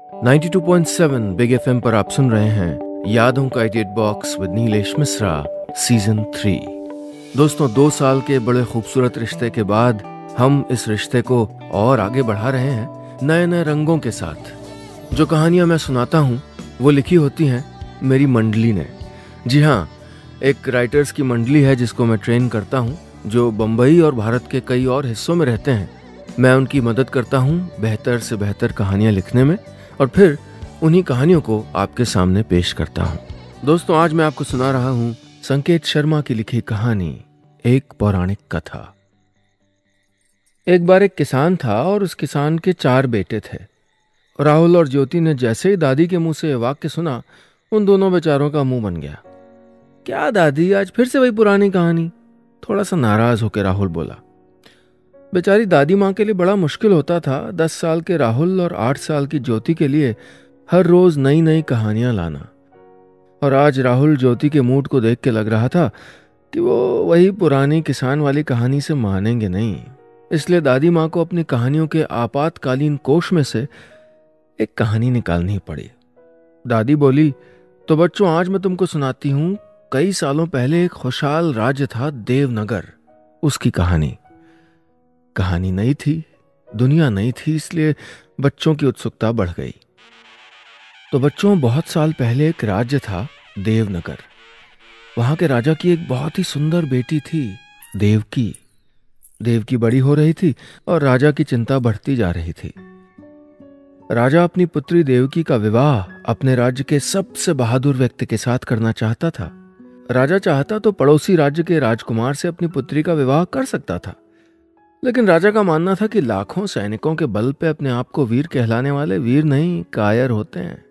92.7 big FM पर आप सुन रहे हैं यादों का edit box with Nilesh Mishra season 3। दोस्तों, 2 साल के बड़े खूबसूरत रिश्ते के बाद हम इस रिश्ते को और आगे बढ़ा रहे हैं नए नए रंगों के साथ। जो कहानियां मैं सुनाता हूं वो लिखी होती हैं मेरी मंडली ने। जी हाँ, एक राइटर्स की मंडली है जिसको मैं ट्रेन करता हूं, जो बम्बई और भारत के कई और हिस्सों में रहते हैं। मैं उनकी मदद करता हूं बेहतर से बेहतर कहानियां लिखने में और फिर उन्हीं कहानियों को आपके सामने पेश करता हूं। दोस्तों, आज मैं आपको सुना रहा हूं संकेत शर्मा की लिखी कहानी एक पौराणिक कथा। एक बार एक किसान था और उस किसान के 4 बेटे थे। राहुल और ज्योति ने जैसे ही दादी के मुंह से वाक्य सुना, उन दोनों बेचारों का मुंह बन गया। क्या दादी, आज फिर से वही पुरानी कहानी? थोड़ा सा नाराज होकर राहुल बोला। बेचारी दादी माँ के लिए बड़ा मुश्किल होता था 10 साल के राहुल और 8 साल की ज्योति के लिए हर रोज नई नई कहानियां लाना। और आज राहुल ज्योति के मूड को देख के लग रहा था कि वो वही पुरानी किसान वाली कहानी से मानेंगे नहीं। इसलिए दादी माँ को अपनी कहानियों के आपातकालीन कोष में से एक कहानी निकालनी पड़ी। दादी बोली, तो बच्चों, आज मैं तुमको सुनाती हूँ कई सालों पहले एक खुशहाल राज्य था देवनगर, उसकी कहानी। कहानी नई थी, दुनिया नई थी, इसलिए बच्चों की उत्सुकता बढ़ गई। तो बच्चों, बहुत साल पहले एक राज्य था देवनगर। वहां के राजा की एक बहुत ही सुंदर बेटी थी, देवकी। देवकी बड़ी हो रही थी और राजा की चिंता बढ़ती जा रही थी। राजा अपनी पुत्री देवकी का विवाह अपने राज्य के सबसे बहादुर व्यक्ति के साथ करना चाहता था। राजा चाहता तो पड़ोसी राज्य के राजकुमार से अपनी पुत्री का विवाह कर सकता था, लेकिन राजा का मानना था कि लाखों सैनिकों के बल पे अपने आप को वीर कहलाने वाले वीर नहीं, कायर होते हैं।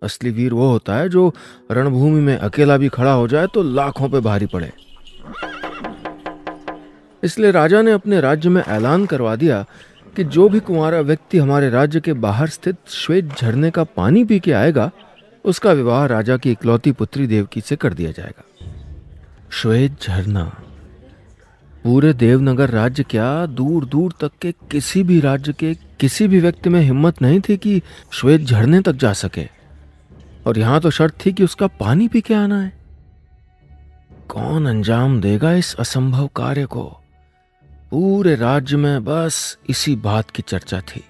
असली वीर वो होता है जो रणभूमि में अकेला भी खड़ा हो जाए तो लाखों पे भारी पड़े। इसलिए राजा ने अपने राज्य में ऐलान करवा दिया कि जो भी कुंवारा व्यक्ति हमारे राज्य के बाहर स्थित श्वेत झरने का पानी पी के आएगा, उसका विवाह राजा की इकलौती पुत्री देवकी से कर दिया जाएगा। श्वेत झरना। पूरे देवनगर राज्य क्या, दूर दूर तक के किसी भी राज्य के किसी भी व्यक्ति में हिम्मत नहीं थी कि श्वेत झरने तक जा सके। और यहां तो शर्त थी कि उसका पानी पी के आना है। कौन अंजाम देगा इस असंभव कार्य को? पूरे राज्य में बस इसी बात की चर्चा थी।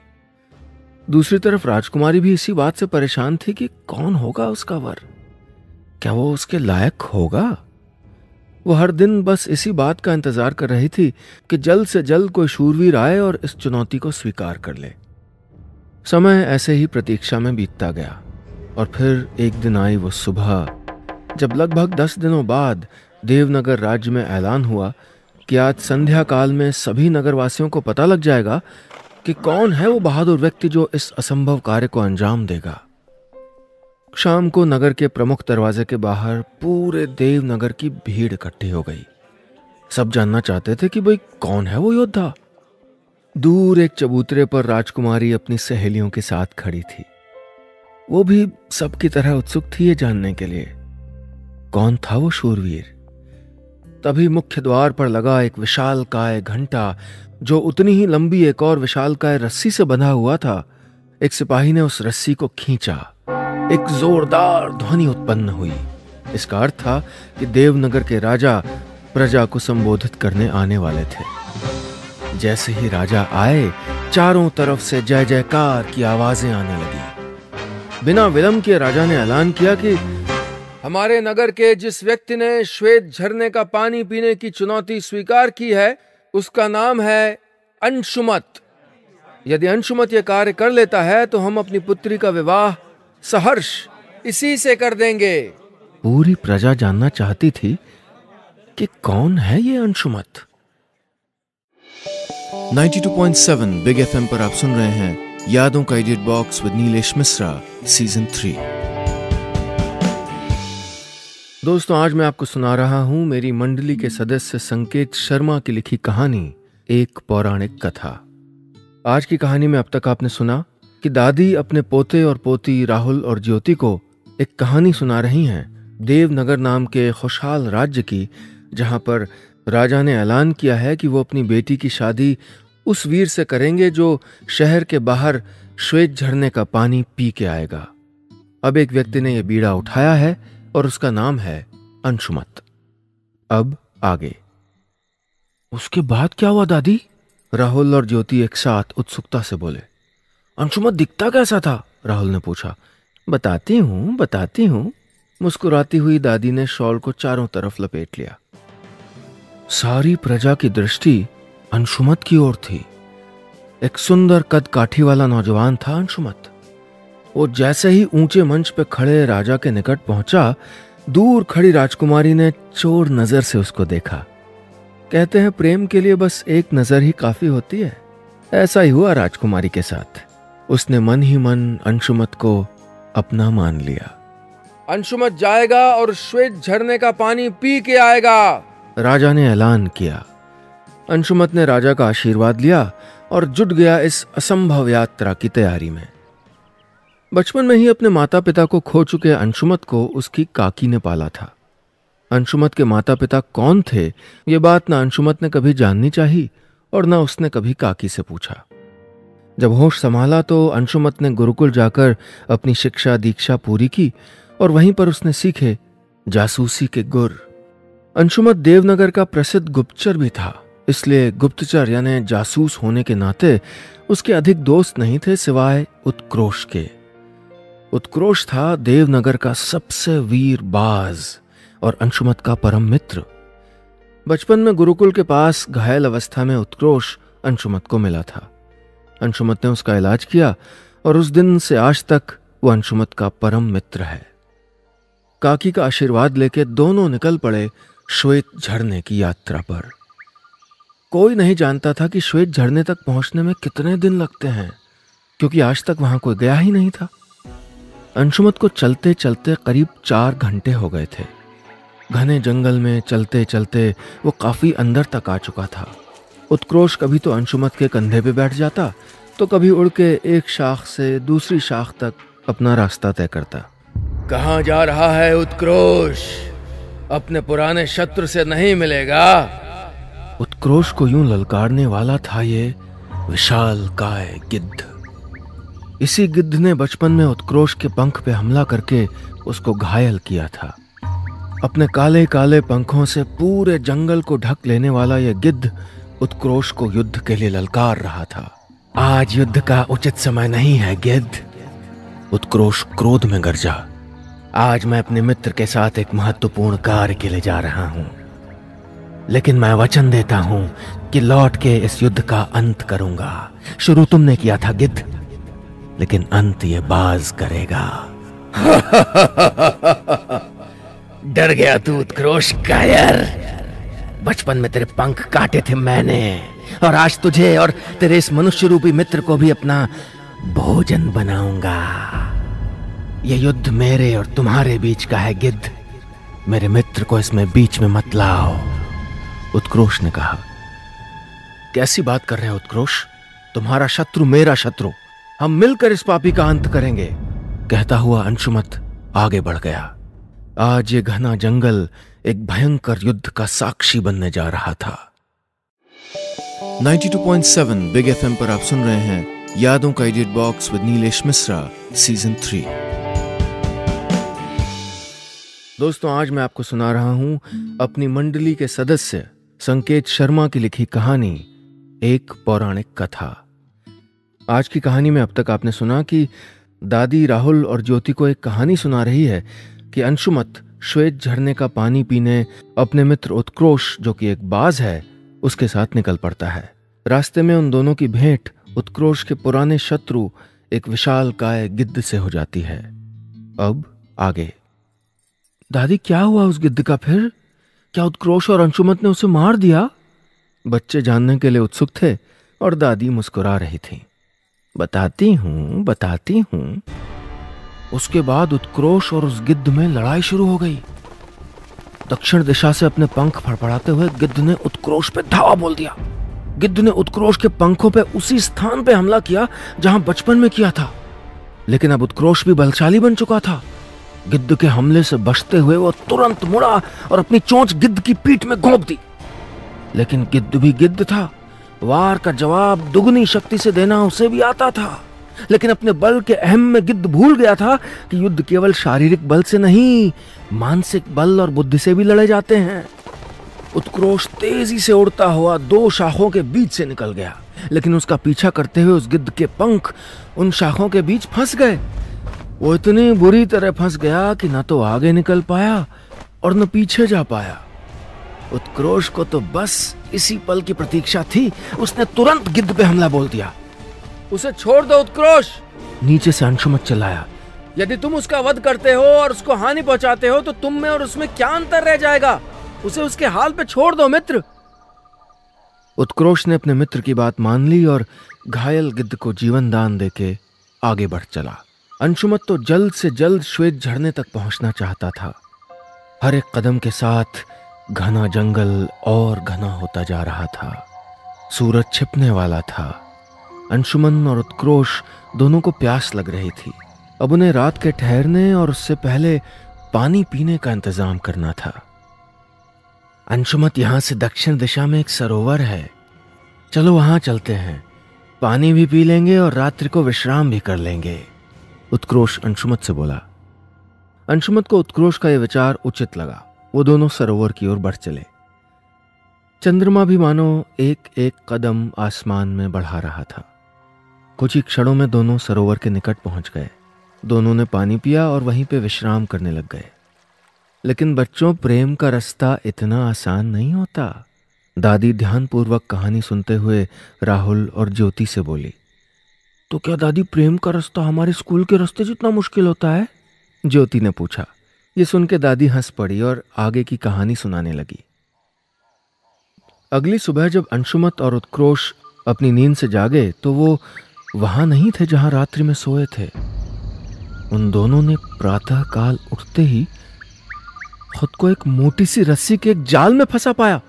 दूसरी तरफ राजकुमारी भी इसी बात से परेशान थी कि कौन होगा उसका वर, क्या वो उसके लायक होगा। वो हर दिन बस इसी बात का इंतजार कर रही थी कि जल्द से जल्द कोई शूरवीर आए और इस चुनौती को स्वीकार कर ले। समय ऐसे ही प्रतीक्षा में बीतता गया और फिर एक दिन आई वो सुबह, जब लगभग 10 दिनों बाद देवनगर राज्य में ऐलान हुआ कि आज संध्या काल में सभी नगरवासियों को पता लग जाएगा कि कौन है वो बहादुर व्यक्ति जो इस असंभव कार्य को अंजाम देगा। शाम को नगर के प्रमुख दरवाजे के बाहर पूरे देवनगर की भीड़ इकट्ठी हो गई। सब जानना चाहते थे कि भाई कौन है वो योद्धा। दूर एक चबूतरे पर राजकुमारी अपनी सहेलियों के साथ खड़ी थी। वो भी सबकी तरह उत्सुक थी ये जानने के लिए कौन था वो शूरवीर। तभी मुख्य द्वार पर लगा एक विशालकाय घंटा, जो उतनी ही लंबी एक और विशालकाय रस्सी से बंधा हुआ था। एक सिपाही ने उस रस्सी को खींचा। एक जोरदार ध्वनि उत्पन्न हुई। इसका अर्थ था कि देवनगर के राजा प्रजा को संबोधित करने आने वाले थे। जैसे ही राजा आए, चारों तरफ से जय जयकार की आवाजें आने लगी। बिना विलंब के राजा ने ऐलान किया कि हमारे नगर के जिस व्यक्ति ने श्वेत झरने का पानी पीने की चुनौती स्वीकार की है, उसका नाम है अंशुमत। यदि अंशुमत यह कार्य कर लेता है तो हम अपनी पुत्री का विवाह सहर्ष इसी से कर देंगे। पूरी प्रजा जानना चाहती थी कि कौन है ये अंशुमत। 92.7 बिग एफएम पर आप सुन रहे हैं यादों का edit box with Nilesh Mishra season 3। दोस्तों, आज मैं आपको सुना रहा हूं मेरी मंडली के सदस्य संकेत शर्मा की लिखी कहानी एक पौराणिक कथा। आज की कहानी में अब तक आपने सुना कि दादी अपने पोते और पोती राहुल और ज्योति को एक कहानी सुना रही हैं देवनगर नाम के खुशहाल राज्य की, जहां पर राजा ने ऐलान किया है कि वो अपनी बेटी की शादी उस वीर से करेंगे जो शहर के बाहर श्वेत झरने का पानी पी के आएगा। अब एक व्यक्ति ने यह बीड़ा उठाया है और उसका नाम है अंशुमत। अब आगे। उसके बाद क्या हुआ दादी? राहुल और ज्योति एक साथ उत्सुकता से बोले। अंशुमत दिखता कैसा था? राहुल ने पूछा। बताती हूं, मुस्कुराती हुई दादी ने शॉल को चारों तरफ लपेट लिया। सारी प्रजा की दृष्टि अंशुमत की ओर थी। एक सुंदर कद काठी वाला नौजवान था अंशुमत। वो जैसे ही ऊंचे मंच पे खड़े राजा के निकट पहुंचा, दूर खड़ी राजकुमारी ने चोर नजर से उसको देखा। कहते हैं प्रेम के लिए बस एक नजर ही काफी होती है। ऐसा ही हुआ राजकुमारी के साथ। उसने मन ही मन अंशुमत को अपना मान लिया। अंशुमत जाएगा और श्वेत झरने का पानी पी के आएगा, राजा ने ऐलान किया। अंशुमत ने राजा का आशीर्वाद लिया और जुट गया इस असंभव यात्रा की तैयारी में। बचपन में ही अपने माता पिता को खो चुके अंशुमत को उसकी काकी ने पाला था। अंशुमत के माता पिता कौन थे, ये बात ना अंशुमत ने कभी जाननी चाही और ना उसने कभी काकी से पूछा। जब होश संभाला तो अंशुमत ने गुरुकुल जाकर अपनी शिक्षा दीक्षा पूरी की और वहीं पर उसने सीखे जासूसी के गुर। अंशुमत देवनगर का प्रसिद्ध गुप्तचर भी था, इसलिए गुप्तचर यानी जासूस होने के नाते उसके अधिक दोस्त नहीं थे सिवाय उत्क्रोश के। उत्क्रोश था देवनगर का सबसे वीर बाज और अंशुमत का परम मित्र। बचपन में गुरुकुल के पास घायल अवस्था में उत्क्रोश अंशुमत को मिला था। अंशुमत ने उसका इलाज किया और उस दिन से आज तक वो अंशुमत का परम मित्र है। काकी का आशीर्वाद लेके दोनों निकल पड़े श्वेत झरने की यात्रा पर। कोई नहीं जानता था कि श्वेत झरने तक पहुंचने में कितने दिन लगते हैं, क्योंकि आज तक वहां कोई गया ही नहीं था। अंशुमत को चलते चलते करीब 4 घंटे हो गए थे। घने जंगल में चलते चलते वो काफी अंदर तक आ चुका था। उत्क्रोश कभी तो अंशुमत के कंधे पे बैठ जाता, तो कभी उड़ के एक शाख से दूसरी शाख तक अपना रास्ता तय करता। कहाँ जा रहा है उत्क्रोश? अपने पुराने शत्रु से नहीं मिलेगा। उत्क्रोश को यूं ललकारने वाला था ये विशाल काय गिद्ध। इसी गिद्ध ने बचपन में उत्क्रोश के पंख पे हमला करके उसको घायल किया था। अपने काले काले पंखों से पूरे जंगल को ढक लेने वाला यह गिद्ध उत्क्रोश को युद्ध के लिए ललकार रहा था। आज युद्ध का उचित समय नहीं है गिद्ध, उत्क्रोश क्रोध में गरजा। आज मैं अपने मित्र के साथ एक महत्वपूर्ण कार्य के लिए जा रहा हूं, लेकिन मैं वचन देता हूं कि लौट के इस युद्ध का अंत करूंगा। शुरू तुमने किया था गिद्ध, लेकिन अंत ये बाज करेगा। डर गया तू उत्क्रोश कायर? बचपन में तेरे पंख काटे थे मैंने, और आज तुझे और तेरे इस मनुष्य रूपी मित्र को भी अपना भोजन बनाऊंगा। ये युद्ध मेरे और तुम्हारे बीच का है गिद्ध, मेरे मित्र को इसमें बीच में मत लाओ, उत्क्रोश ने कहा। कैसी बात कर रहे हो उत्क्रोश? तुम्हारा शत्रु मेरा शत्रु, हम मिलकर इस पापी का अंत करेंगे, कहता हुआ अंशुमत आगे बढ़ गया। आज ये घना जंगल एक भयंकर युद्ध का साक्षी बनने जा रहा था। 92.7 बिग एफएम पर आप सुन रहे हैं यादों का edit box with Nilesh Mishra season 3। दोस्तों, आज मैं आपको सुना रहा हूं अपनी मंडली के सदस्य संकेत शर्मा की लिखी कहानी एक पौराणिक कथा। आज की कहानी में अब तक आपने सुना कि दादी राहुल और ज्योति को एक कहानी सुना रही है कि अंशुमत श्वेत झरने का पानी पीने अपने मित्र उत्क्रोश, जो कि एक बाज है, उसके साथ निकल पड़ता है। रास्ते में उन दोनों की भेंट उत्क्रोश के पुराने शत्रु एक विशाल काय गिद्ध से हो जाती है। अब आगे। दादी, क्या हुआ उस गिद्ध का फिर? क्या उत्क्रोश और अंशुमत ने उसे मार दिया? बच्चे जानने के लिए उत्सुक थे और दादी मुस्कुरा रही थी। बताती हूं। उसके बाद उत्क्रोश और उस गिद्ध में लड़ाई शुरू हो गई। दक्षिण दिशा से अपने पंख फड़फड़ाते हुए गिद्ध ने उत्क्रोश पे धावा बोल दिया। गिद्ध ने उत्क्रोश के पंखों पे उसी स्थान पे हमला किया जहां बचपन में किया था, लेकिन अब उत्क्रोश भी बलशाली बन चुका था। गिद्ध के हमले से बचते हुए वो तुरंत मुड़ा और अपनी चोंच गिद्ध की पीठ में घोंप दी। लेकिन गिद्ध भी गिद्ध था, वार का जवाब दुगनी शक्ति से देना उसे भी आता था, लेकिन अपने बल के अहम में गिद्ध भूल गया था कि युद्ध केवल शारीरिक बल से नहीं, मानसिक बल और बुद्धि से भी लड़े जाते हैं। उत्क्रोश तेजी से उड़ता हुआ 2 शाखों के बीच से निकल गया, लेकिन उसका पीछा करते हुए उस गिद्ध के पंख उन शाखों के बीच फंस गए। वो इतनी बुरी तरह फंस गया कि न तो आगे निकल पाया और न पीछे जा पाया। उत्क्रोश को तो बस इसी पल की प्रतीक्षा थी। उसने तुरंत गिद्ध पे हमला बोल दिया। उसे छोड़ दो उत्क्रोश, नीचे से अंशुमत चिल्लाया। यदि तुम उसका वध करते हो और उसको हानि पहुंचाते हो तो तुम में और उसमें क्या अंतर रह जाएगा? उसे उसके हाल पे छोड़ दो मित्र। उत्क्रोश ने अपने मित्र की बात मान ली और घायल गिद्ध को जीवन दान देके आगे बढ़ चला। अंशुमत तो जल्द से जल्द श्वेत झरने तक पहुंचना चाहता था। हर एक कदम के साथ घना जंगल और घना होता जा रहा था। सूरज छिपने वाला था। अंशुमन और उत्क्रोश दोनों को प्यास लग रही थी। अब उन्हें रात के ठहरने और उससे पहले पानी पीने का इंतजाम करना था। अंशुमत, यहां से दक्षिण दिशा में एक सरोवर है, चलो वहां चलते हैं, पानी भी पी लेंगे और रात्रि को विश्राम भी कर लेंगे, उत्क्रोश अंशुमत से बोला। अंशुमत को उत्क्रोश का यह विचार उचित लगा। वो दोनों सरोवर की ओर बढ़ चले। चंद्रमा भी मानो एक एक कदम आसमान में बढ़ा रहा था। कुछ ही क्षणों में दोनों सरोवर के निकट पहुंच गए। दोनों ने पानी पिया और वहीं पे विश्राम करने लग गए। लेकिन बच्चों, प्रेम का रास्ता इतना आसान नहीं होता। दादी ध्यानपूर्वक कहानी सुनते हुए राहुल और ज्योति से बोली। तो क्या दादी, प्रेम का रास्ता हमारे स्कूल के रास्ते जितना मुश्किल होता है? ज्योति ने पूछा। ये सुन के दादी हंस पड़ी और आगे की कहानी सुनाने लगी। अगली सुबह जब अंशुमत और उत्क्रोश अपनी नींद से जागे तो वो वहां नहीं थे जहां रात्रि में सोए थे। उन दोनों ने प्रातः काल उठते ही खुद को एक मोटी सी रस्सी के एक जाल में फंसा पाया।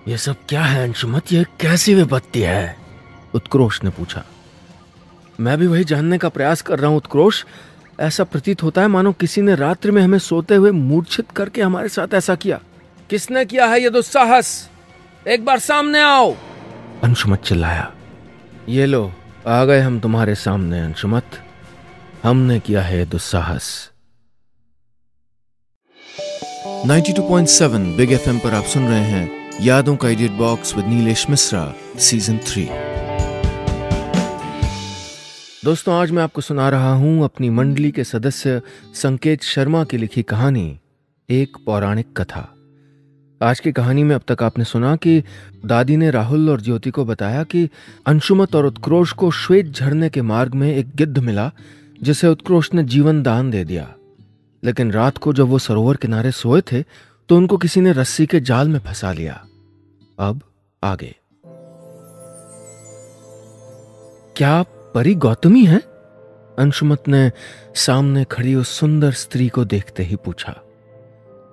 यह सब क्या है अंशुमत? यह कैसी विपत्ति है? उत्क्रोश ने पूछा। मैं भी वही जानने का प्रयास कर रहा हूं उत्क्रोश। ऐसा प्रतीत होता है मानो किसी ने रात्रि में हमें सोते हुए मूर्छित करके हमारे साथ ऐसा किया। किसने किया है यह दुस्साहस? एक बार सामने आओ, अंशुमत चिल्लाया। ये लो, आ गए हम तुम्हारे सामने अंशुमत। हमने किया है दुस्साहस। 92.7 बिग एफएम पर आप सुन रहे हैं यादों का edit box with Nilesh Mishra season 3। दोस्तों, आज मैं आपको सुना रहा हूं अपनी मंडली के सदस्य संकेत शर्मा की लिखी कहानी, एक पौराणिक कथा। आज की कहानी में अब तक आपने सुना कि दादी ने राहुल और ज्योति को बताया कि अंशुमत और उत्क्रोश को श्वेत झरने के मार्ग में एक गिद्ध मिला जिसे उत्क्रोश ने जीवन दान दे दिया। लेकिन रात को जब वो सरोवर किनारे सोए थे तो उनको किसी ने रस्सी के जाल में फंसा लिया। अब आगे। क्या परी गौतमी है? अंशुमत ने सामने खड़ी उस सुंदर स्त्री को देखते ही पूछा।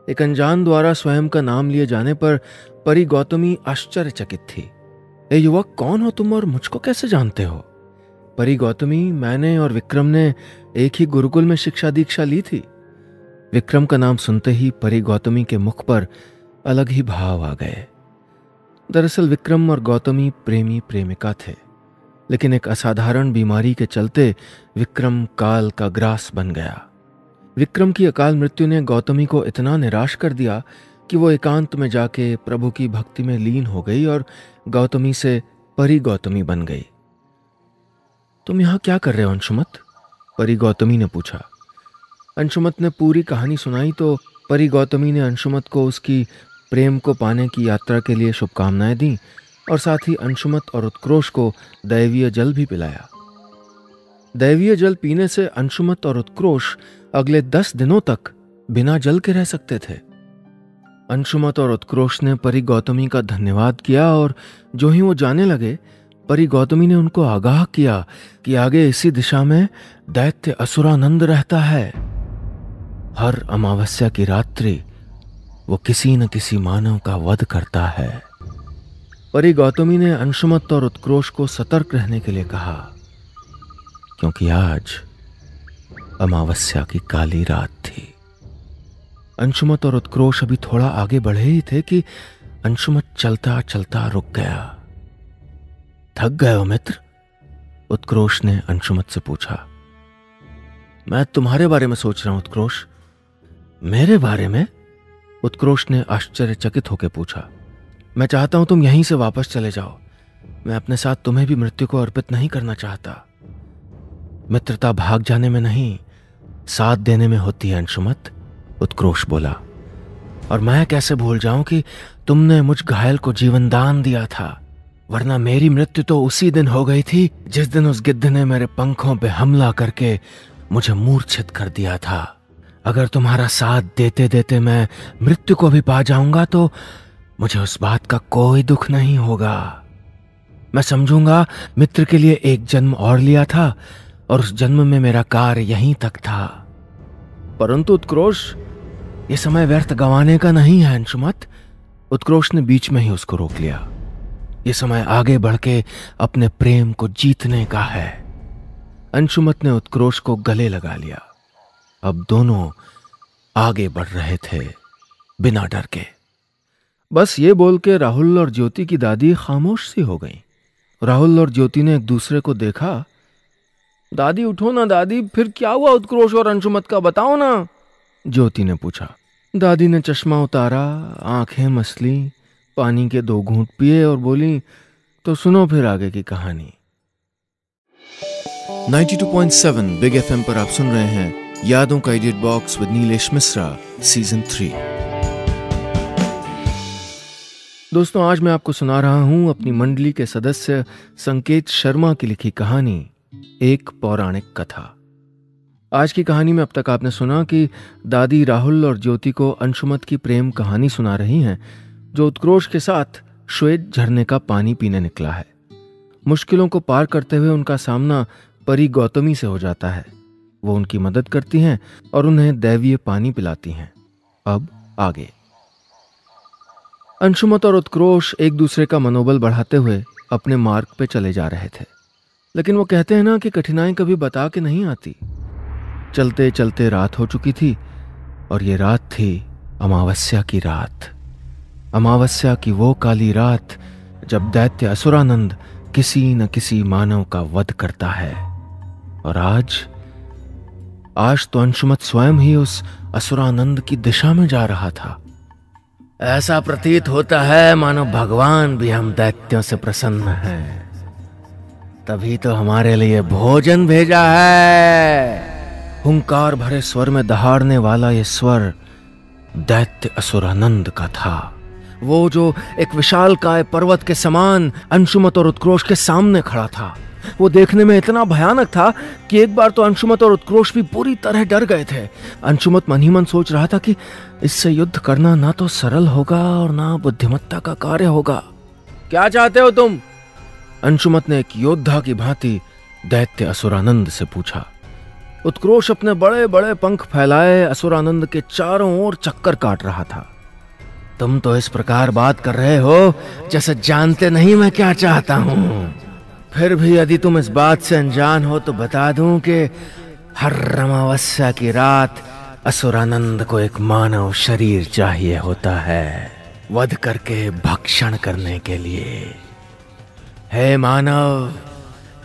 एक अनजान द्वारा स्वयं का नाम लिए जाने पर परी गौतमी आश्चर्यचकित थी। ए युवक, कौन हो तुम और मुझको कैसे जानते हो? परी गौतमी, मैंने और विक्रम ने एक ही गुरुकुल में शिक्षा दीक्षा ली थी। विक्रम का नाम सुनते ही परी गौतमी के मुख पर अलग ही भाव आ गए। दरअसल विक्रम और गौतमी प्रेमी प्रेमिका थे, लेकिन एक असाधारण बीमारी के चलते विक्रम काल का ग्रास बन गया। विक्रम की अकाल मृत्यु ने गौतमी को इतना निराश कर दिया कि वो एकांत में जाके प्रभु की भक्ति में लीन हो गई और गौतमी से परी गौतमी बन गई। तुम यहां क्या कर रहे हो अंशुमत? परी गौतमी ने पूछा। अंशुमत ने पूरी कहानी सुनाई तो परी गौतमी ने अंशुमत को उसकी प्रेम को पाने की यात्रा के लिए शुभकामनाएं दी और साथ ही अंशुमत और उत्क्रोश को दैवीय जल भी पिलाया। दैवीय जल पीने से अंशुमत और उत्क्रोश अगले 10 दिनों तक बिना जल के रह सकते थे। अंशुमत और उत्क्रोश ने परी गौतमी का धन्यवाद किया और जो ही वो जाने लगे, परी गौतमी ने उनको आगाह किया कि आगे इसी दिशा में दैत्य असुरानंद रहता है। हर अमावस्या की रात्रि वो किसी न किसी मानव का वध करता है। परी गौतमी ने अंशुमत और उत्क्रोश को सतर्क रहने के लिए कहा, क्योंकि आज अमावस्या की काली रात थी। अंशुमत और उत्क्रोश अभी थोड़ा आगे बढ़े ही थे कि अंशुमत चलता चलता रुक गया। थक गए हो मित्र? उत्क्रोश ने अंशुमत से पूछा। मैं तुम्हारे बारे में सोच रहा हूं उत्क्रोश। मेरे बारे में? उत्क्रोश ने आश्चर्यचकित होकर पूछा। मैं चाहता हूं तुम यहीं से वापस चले जाओ। मैं अपने साथ तुम्हें भी मृत्यु को अर्पित नहीं करना चाहता। मित्रता भाग जाने में नहीं, साथ देने में होती है अंशुमत, उत्क्रोश बोला। और मैं कैसे भूल जाऊं कि तुमने मुझ घायल को जीवन दान दिया था, वरना मेरी मृत्यु तो उसी दिन हो गई थी जिस दिन उस गिद्ध ने मेरे पंखों पे हमला करके मुझे मूर्छित कर दिया था। अगर तुम्हारा साथ देते देते मैं मृत्यु को भी पा जाऊंगा तो मुझे उस बात का कोई दुख नहीं होगा। मैं समझूंगा मित्र के लिए एक जन्म और लिया था और उस जन्म में मेरा कार्य यहीं तक था। परंतु उत्क्रोश, ये समय व्यर्थ गंवाने का नहीं है अंशुमत, उत्क्रोश ने बीच में ही उसको रोक लिया। ये समय आगे बढ़ के अपने प्रेम को जीतने का है। अंशुमत ने उत्क्रोश को गले लगा लिया। अब दोनों आगे बढ़ रहे थे बिना डर के। बस ये बोल के राहुल और ज्योति की दादी खामोश सी हो गई। राहुल और ज्योति ने एक दूसरे को देखा। दादी उठो ना दादी, फिर क्या हुआ उत्क्रोश और अंशुमत का, बताओ ना, ज्योति ने पूछा। दादी ने चश्मा उतारा, आंखें मसली, पानी के 2 घूंट पिए और बोली, तो सुनो फिर आगे की कहानी। 92.7 बिग एफएम पर आप सुन रहे हैं यादों का edit box with Nilesh Mishra, season 3। दोस्तों, आज मैं आपको सुना रहा हूं अपनी मंडली के सदस्य संकेत शर्मा की लिखी कहानी, एक पौराणिक कथा। आज की कहानी में अब तक आपने सुना कि दादी राहुल और ज्योति को अंशुमत की प्रेम कहानी सुना रही हैं, जो उत्क्रोश के साथ श्वेत झरने का पानी पीने निकला है। मुश्किलों को पार करते हुए उनका सामना परी गौतमी से हो जाता है। वो उनकी मदद करती हैं और उन्हें दैवीय पानी पिलाती हैं। अब आगे। अंशुमत और उत्क्रोश एक दूसरे का मनोबल बढ़ाते हुए अपने मार्ग पे चले जा रहे थे। लेकिन वो कहते हैं ना कि कठिनाई कभी बता के नहीं आती। चलते चलते रात हो चुकी थी और ये रात थी अमावस्या की रात। अमावस्या की वो काली रात जब दैत्य असुरानंद किसी न किसी मानव का वध करता है। और आज तो अंशुमत स्वयं ही उस असुरानंद की दिशा में जा रहा था। ऐसा प्रतीत होता है मानो भगवान भी हम दैत्यों से प्रसन्न हैं, तभी तो हमारे लिए भोजन भेजा है। हुंकार भरे स्वर में दहाड़ने वाला ये स्वर दैत्य असुरानंद का था। वो जो एक विशालकाय पर्वत के समान अंशुमत और उत्क्रोश के सामने खड़ा था। वो देखने में इतना भयानक था कि एक बार तो अंशुमत और उत्क्रोश भी पूरी तरह डर गए थे। अंशुमत मन ही मन सोच रहा था कि इससे युद्ध करना ना तो सरल होगा और ना बुद्धिमत्ता का कार्य होगा। क्या चाहते हो तुम? अंशुमत ने एक योद्धा की भांति दैत्य असुरानंद से पूछा। उत्क्रोश अपने बड़े बड़े पंख फैलाए असुरानंद के चारों ओर चक्कर काट रहा था। तुम तो इस प्रकार बात कर रहे हो जैसे जानते नहीं मैं क्या चाहता हूं। फिर भी यदि तुम इस बात से अनजान हो तो बता दूं कि हर अमावस्या की रात असुरानंद को एक मानव शरीर चाहिए होता है, वध करके भक्षण करने के लिए। हे मानव,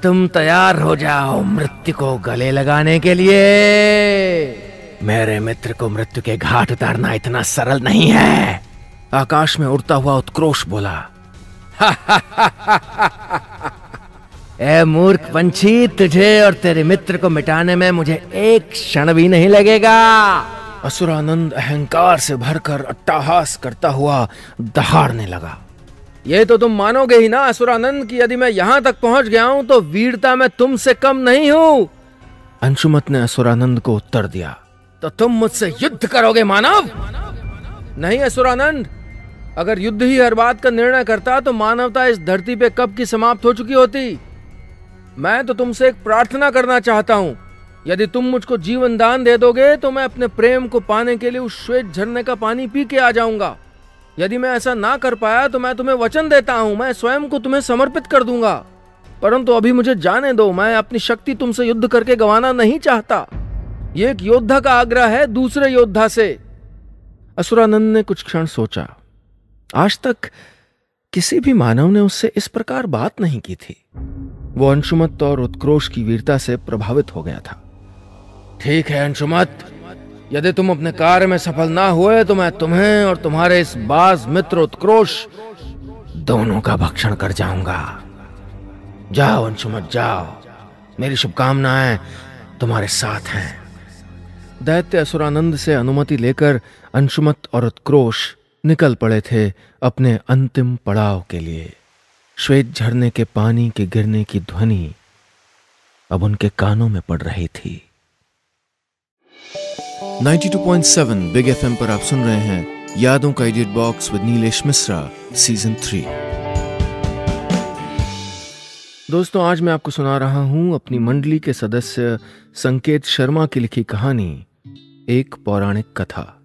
तुम तैयार हो जाओ मृत्यु को गले लगाने के लिए। मेरे मित्र को मृत्यु के घाट उतारना इतना सरल नहीं है। आकाश में उड़ता हुआ उत्क्रोश बोला। ए मूर्ख पंछी, तुझे और तेरे मित्र को मिटाने में मुझे एक क्षण भी नहीं लगेगा। असुरानंद अहंकार से भरकर अट्टहास करता हुआ दहाड़ने लगा। ये तो तुम मानोगे ही ना असुरानंद कि यदि मैं यहां तक पहुंच गया हूं तो वीरता में तुमसे कम नहीं हूं। अंशुमत ने असुरानंद को उत्तर दिया। तो तुम मुझसे युद्ध करोगे मानव? नहीं असुरानंद, अगर युद्ध ही हर बात का निर्णय करता तो मानवता इस धरती पे कब की समाप्त हो चुकी होती। मैं तो तुमसे एक प्रार्थना करना चाहता हूं। यदि तुम मुझको जीवन दान दे दोगे तो मैं अपने प्रेम को पाने के लिए उस श्वेत झरने का पानी पी के आ जाऊंगा। यदि मैं ऐसा ना कर पाया तो मैं तुम्हें वचन देता हूं, मैं स्वयं को तुम्हें समर्पित कर दूंगा। परंतु अभी मुझे जाने दो, मैं अपनी शक्ति तुमसे युद्ध करके गंवाना नहीं चाहता। ये एक योद्धा का आग्रह है दूसरे योद्धा से। असुरानंद ने कुछ क्षण सोचा। आज तक किसी भी मानव ने उससे इस प्रकार बात नहीं की थी। वो अंशुमत और उत्क्रोश की वीरता से प्रभावित हो गया था। ठीक है अंशुमत, यदि तुम अपने कार्य में सफल ना हुए तो मैं तुम्हें और तुम्हारे इस बाज मित्र उत्क्रोश दोनों का भक्षण कर जाऊंगा। जाओ अंशुमत जाओ, मेरी शुभकामनाएं तुम्हारे साथ हैं। दैत्य असुरानंद से अनुमति लेकर अंशुमत और उत्क्रोश निकल पड़े थे अपने अंतिम पड़ाव के लिए। श्वेत झरने के पानी के गिरने की ध्वनि अब उनके कानों में पड़ रही थी। 92.7 बिग एफएम पर आप सुन रहे हैं यादों का edit box with Nilesh Mishra season 3। दोस्तों, आज मैं आपको सुना रहा हूं अपनी मंडली के सदस्य संकेत शर्मा की लिखी कहानी, एक पौराणिक कथा।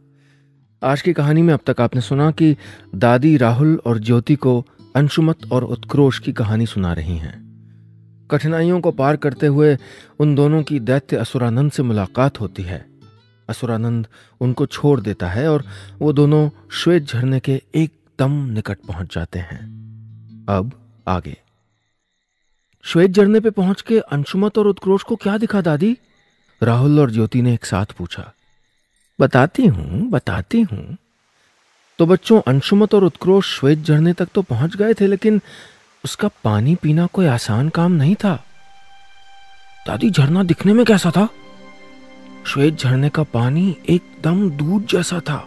आज की कहानी में अब तक आपने सुना कि दादी राहुल और ज्योति को अंशुमत और उत्क्रोश की कहानी सुना रही हैं। कठिनाइयों को पार करते हुए उन दोनों की दैत्य असुरानंद से मुलाकात होती है। असुरानंद उनको छोड़ देता है और वो दोनों श्वेत झरने के एकदम निकट पहुंच जाते हैं। अब आगे। श्वेत झरने पे पहुंच के अंशुमत और उत्क्रोश को क्या दिखा दादी? राहुल और ज्योति ने एक साथ पूछा। बताती हूं। तो बच्चों, अंशुमत और उत्क्रोश श्वेत झरने तक तो पहुंच गए थे, लेकिन उसका पानी पीना कोई आसान काम नहीं था। दादी, झरना दिखने में कैसा था? श्वेत झरने का पानी एकदम दूध जैसा था।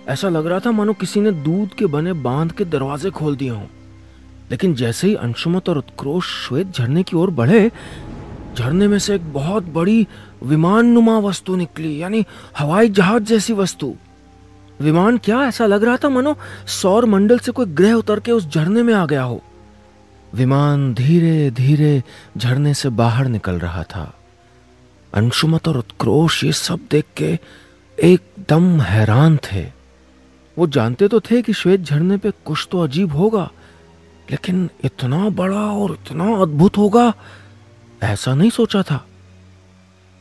ऐसा लग रहा था मानो किसी ने दूध के बने बांध के दरवाजे खोल दिए हों। लेकिन जैसे ही अंशुमत और उत्क्रोश श्वेत झरने की ओर बढ़े, झरने में से एक बहुत बड़ी विमान नुमा वस्तु निकली, यानी हवाई जहाज जैसी वस्तु। विमान क्या, ऐसा लग रहा था मानो सौर मंडल से कोई ग्रह उतर के उस झरने में आ गया हो। विमान धीरे धीरे झरने से बाहर निकल रहा था। अंशुमत और उत्क्रोश ये सब देख के एकदम हैरान थे। वो जानते तो थे कि श्वेत झरने पे कुछ तो अजीब होगा, लेकिन इतना बड़ा और इतना अद्भुत होगा ऐसा नहीं सोचा था।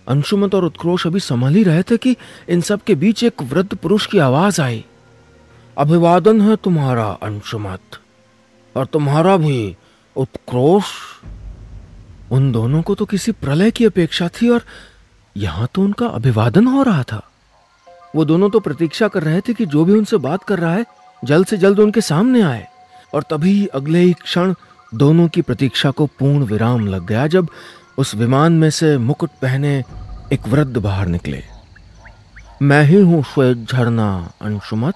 अंशुमत और उत्क्रोश अभी संभल ही रहे थे कि इन सब के बीच एक वृद्ध पुरुष की आवाज आई। अभिवादन है तुम्हारा अंशुमत, और तुम्हारा भी उत्क्रोश। उन दोनों को तो किसी प्रलय की अपेक्षा थी और यहां तो उनका अभिवादन हो रहा था। वो दोनों तो प्रतीक्षा कर रहे थे कि जो भी उनसे बात कर रहा है जल्द से जल्द उनके सामने आए। और तभी अगले ही क्षण दोनों की प्रतीक्षा को पूर्ण विराम लग गया जब उस विमान में से मुकुट पहने एक वृद्ध बाहर निकले। मैं ही हूं श्वेत झरना अंशुमत,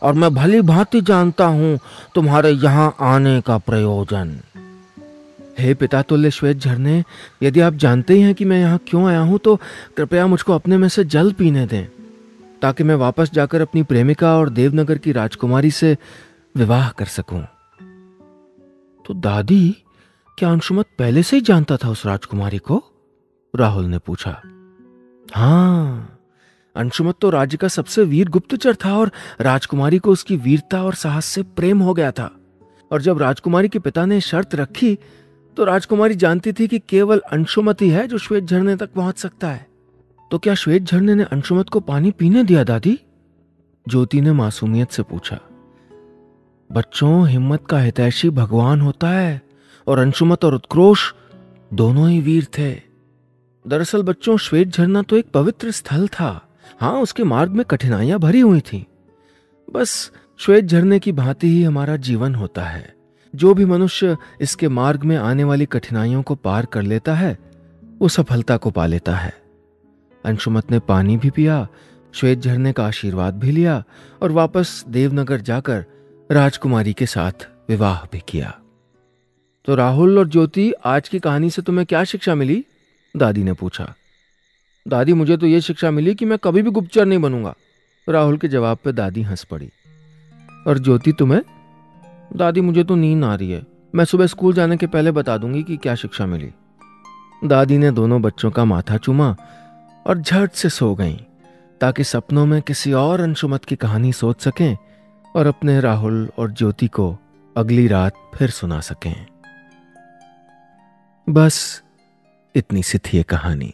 और मैं भली भांति जानता हूं तुम्हारे यहां आने का प्रयोजन। हे पिता तुल्य श्वेत झरने, यदि आप जानते ही हैं कि मैं यहाँ क्यों आया हूं तो कृपया मुझको अपने में से जल पीने दें, ताकि मैं वापस जाकर अपनी प्रेमिका और देवनगर की राजकुमारी से विवाह कर सकूं। तो दादी, क्या अंशुमत पहले से ही जानता था उस राजकुमारी को? राहुल ने पूछा। हाँ, अंशुमत तो राज्य का सबसे वीर गुप्तचर था और राजकुमारी को उसकी वीरता और साहस से प्रेम हो गया था। और जब राजकुमारी के पिता ने शर्त रखी तो राजकुमारी जानती थी कि केवल अंशुमत ही है जो श्वेत झरने तक पहुंच सकता है। तो क्या श्वेत झरने ने अंशुमत को पानी पीने दिया दादी? ज्योति ने मासूमियत से पूछा। बच्चों, हिम्मत का हितैषी भगवान होता है, और अंशुमत और उत्क्रोश दोनों ही वीर थे। दरअसल बच्चों, श्वेत झरना तो एक पवित्र स्थल था। हाँ, उसके मार्ग में कठिनाइयां भरी हुई थीं। बस श्वेत झरने की भांति ही हमारा जीवन होता है। जो भी मनुष्य इसके मार्ग में आने वाली कठिनाइयों को पार कर लेता है वो सफलता को पा लेता है। अंशुमत ने पानी भी पिया, श्वेत झरने का आशीर्वाद भी लिया और वापस देवनगर जाकर राजकुमारी के साथ विवाह भी किया। तो राहुल और ज्योति, आज की कहानी से तुम्हें क्या शिक्षा मिली? दादी ने पूछा। दादी, मुझे तो ये शिक्षा मिली कि मैं कभी भी गुप्तचर नहीं बनूंगा। राहुल के जवाब पे दादी हंस पड़ी। और ज्योति, तुम्हें? दादी, मुझे तो नींद आ रही है, मैं सुबह स्कूल जाने के पहले बता दूंगी कि क्या शिक्षा मिली। दादी ने दोनों बच्चों का माथा चूमा और झट से सो गईं, ताकि सपनों में किसी और अंशुमत की कहानी सोच सकें और अपने राहुल और ज्योति को अगली रात फिर सुना सकें। बस इतनी सी थी ये कहानी।